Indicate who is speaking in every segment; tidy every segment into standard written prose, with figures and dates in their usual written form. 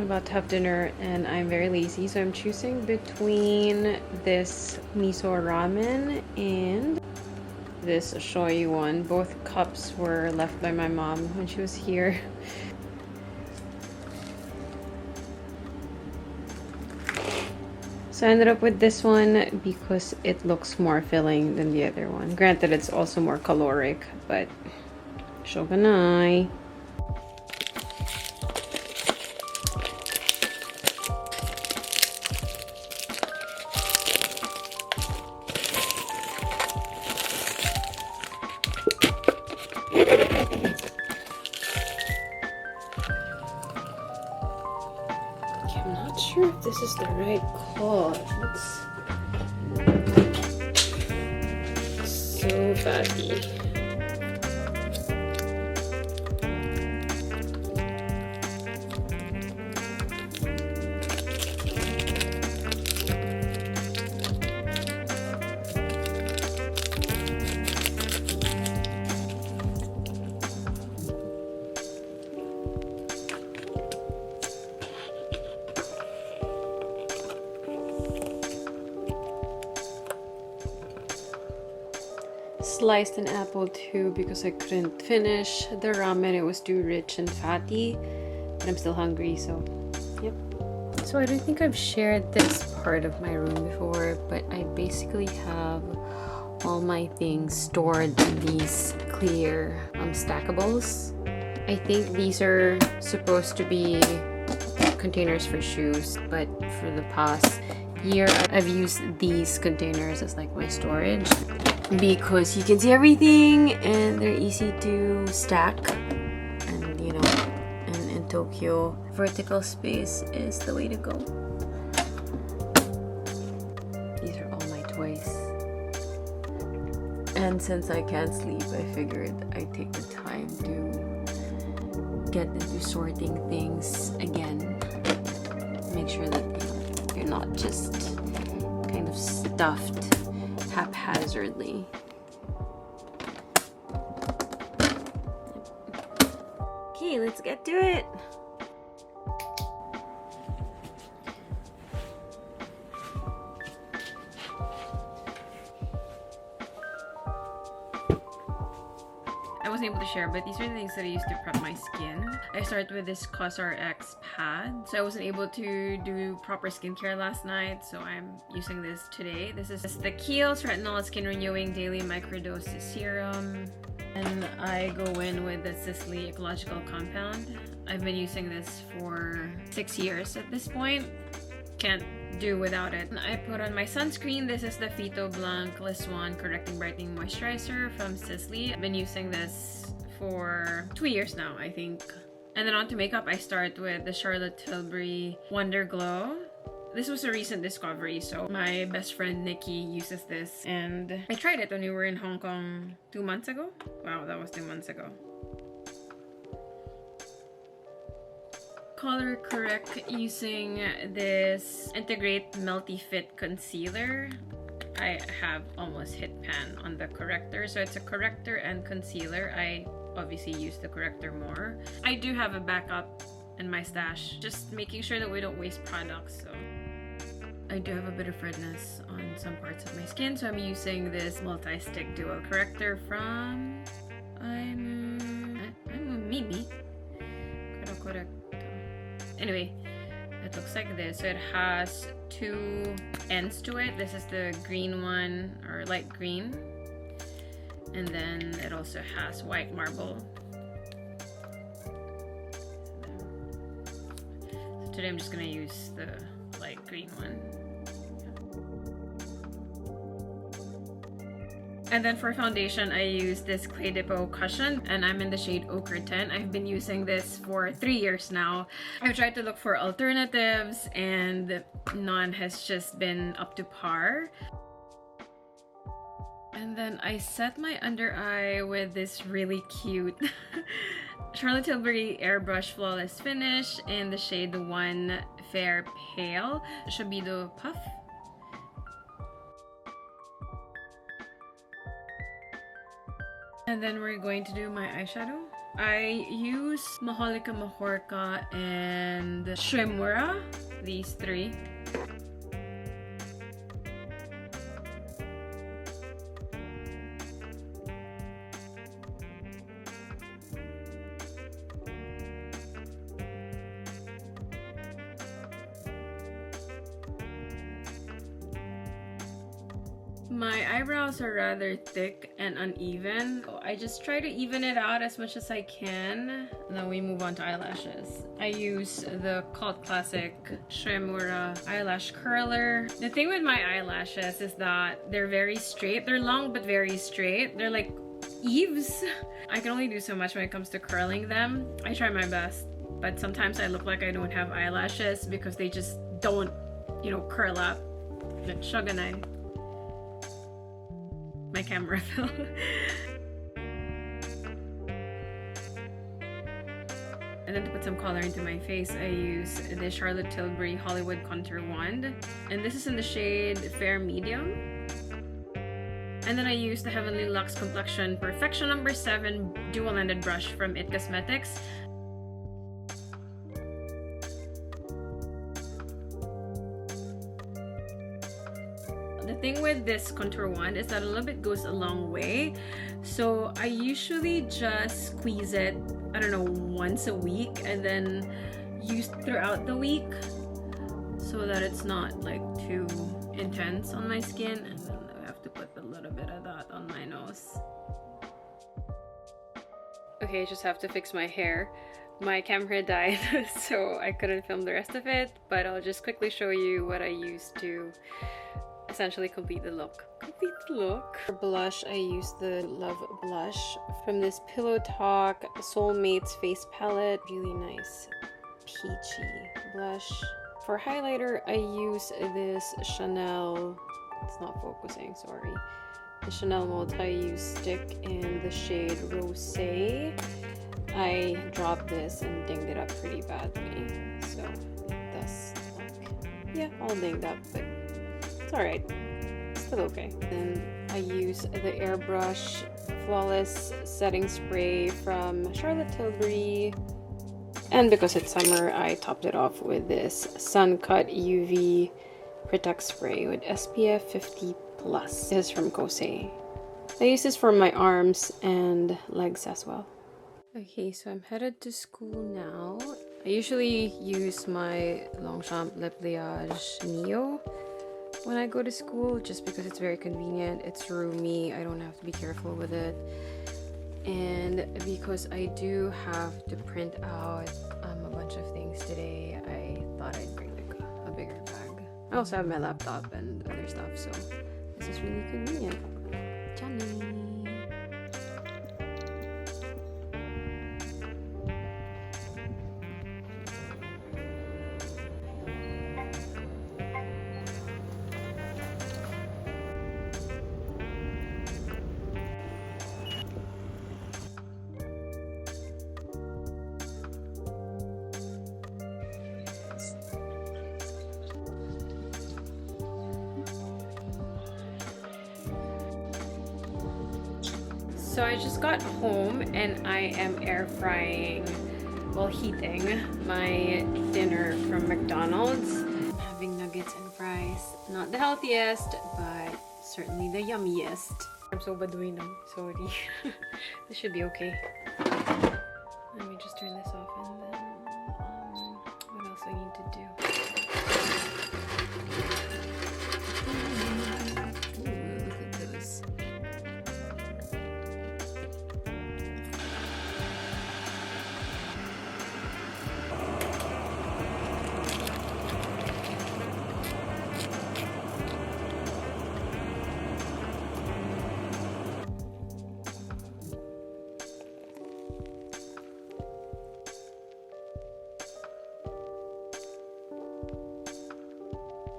Speaker 1: I'm about to have dinner and I'm very lazy, so I'm choosing between this miso ramen and this shoyu one. Both cups were left by my mom when she was here. So I ended up with this one because it looks more filling than the other one. Granted, it's also more caloric, but shogunai. I'm not sure if this is the right cloth. It's so fatty. Sliced an apple too because I couldn't finish the ramen. It was too rich and fatty, but I'm still hungry, so yep. So I don't think I've shared this part of my room before, but I basically have all my things stored in these clear stackables. I think these are supposed to be containers for shoes, but for the past year I've used these containers as like my storage, because you can see everything and they're easy to stack. And you know, in Tokyo, vertical space is the way to go. These are all my toys. And since I can't sleep, I figured I'd take the time to get into sorting things again. Make sure that you're not just kind of stuffed haphazardly. Okay, let's get to it. I wasn't able to share, but these are the things that I use to prep my skin. I start with this CosRX pad. So I wasn't able to do proper skincare last night, so I'm using this today. This is the Kiehl's Retinol Skin Renewing Daily Microdose Serum. And I go in with the Sisley Ecological Compound. I've been using this for 6 years at this point. Can't do without it. I put on my sunscreen. This is the Phyto Blanc Les One Correcting Brightening Moisturizer from Sisley. I've been using this for 2 years now, I think. And then on to makeup, I start with the Charlotte Tilbury Wonder Glow. This was a recent discovery, so my best friend Nikki uses this, and I tried it when we were in Hong Kong 2 months ago. Wow, that was 2 months ago. Color correct using this Integrate Melty Fit Concealer. I have almost hit pan on the corrector, so it's a corrector and concealer. I obviously use the corrector more. I do have a backup in my stash, just making sure that we don't waste products. So I do have a bit of redness on some parts of my skin, so I'm using this multi-stick dual corrector from I'm Mimi. Anyway, it looks like this. So it has 2 ends to it. This is the green one, or light green, and then it also has white marble. So today I'm just gonna use the light green one. And then for foundation, I use this Clé de Peau Cushion, and I'm in the shade Ochre 10. I've been using this for 3 years now. I've tried to look for alternatives, and none has just been up to par. And then I set my under eye with this really cute Charlotte Tilbury Airbrush Flawless Finish in the shade 1 Fair Pale, Shabido Puff. And then we're going to do my eyeshadow. I use Maholika Mahorka and Shrimura, these 3. My eyebrows are rather thick and uneven. So I just try to even it out as much as I can. And then we move on to eyelashes. I use the Cult Classic Shrimura Eyelash Curler. The thing with my eyelashes is that they're very straight. They're long but very straight. They're like eaves. I can only do so much when it comes to curling them. I try my best, but sometimes I look like I don't have eyelashes because they just don't, you know, curl up. Shogunai. My camera fell. And then to put some color into my face, I use the Charlotte Tilbury Hollywood Contour Wand. And this is in the shade Fair Medium. And then I use the Heavenly Luxe Complexion Perfection No. 7 Dual-Ended Brush from IT Cosmetics. The thing with this contour wand is that a little bit goes a long way. So I usually just squeeze it, I don't know, once a week and then use throughout the week so that it's not like too intense on my skin. And then I have to put a little bit of that on my nose. Okay, I just have to fix my hair. My camera died, so I couldn't film the rest of it, but I'll just quickly show you what I used to essentially complete the look. For blush, I use the Love Blush from this Pillow Talk Soulmates Face Palette. Really nice peachy blush. For highlighter, I use this Chanel, it's not focusing, sorry. The Chanel Multi-Use Stick in the shade Rosé. I dropped this and dinged it up pretty badly, so it does look, yeah, all dinged up, but it's alright, still okay. Then I use the Airbrush Flawless Setting Spray from Charlotte Tilbury. And because it's summer, I topped it off with this Sun Cut UV Protect Spray with SPF 50+. This is from Kosei. I use this for my arms and legs as well. Okay, so I'm headed to school now. I usually use my Longchamp Lip Liage Neo when I go to school just because it's very convenient. It's roomy, I don't have to be careful with it. And because I do have to print out a bunch of things today, I thought I'd bring like a bigger bag. I also have my laptop and other stuff, so this is really convenient. Johnny. So I just got home and I am air frying, well, heating my dinner from McDonald's. I'm having nuggets and fries. Not the healthiest, but certainly the yummiest. I'm so baduino, sorry. This should be okay. Let me just turn this off and then what else I need to do? Ooh, look at those.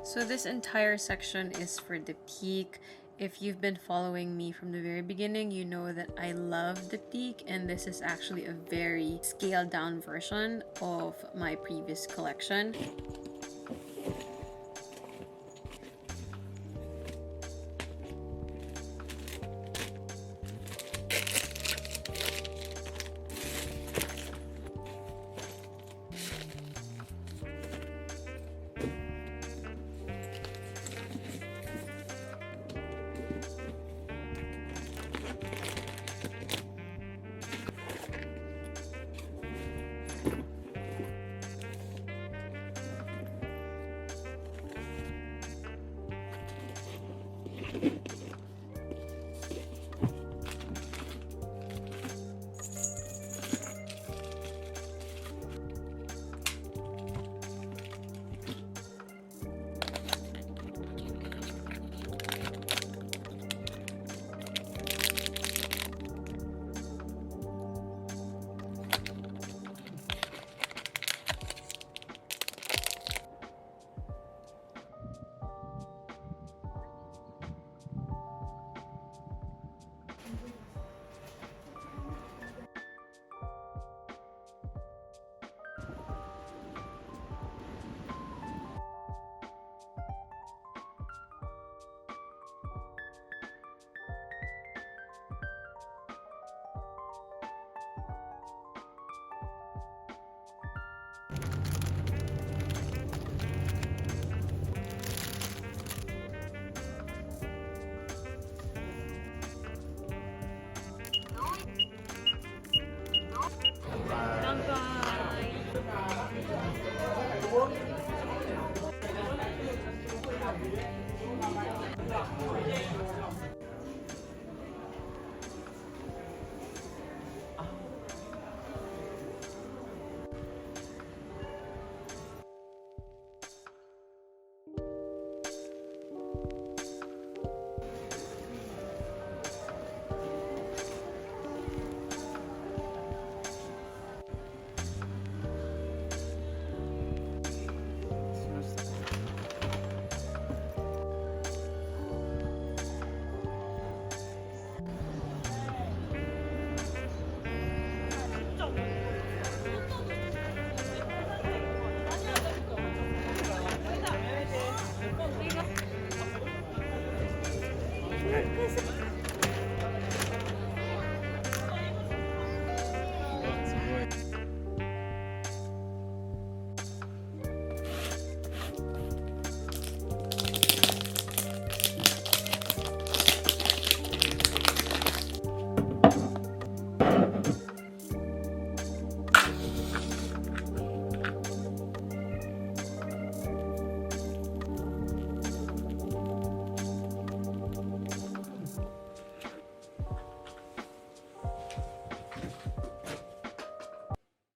Speaker 1: So this entire section is for Diptyque. If you've been following me from the very beginning, you know that I love Diptyque, and this is actually a very scaled down version of my previous collection.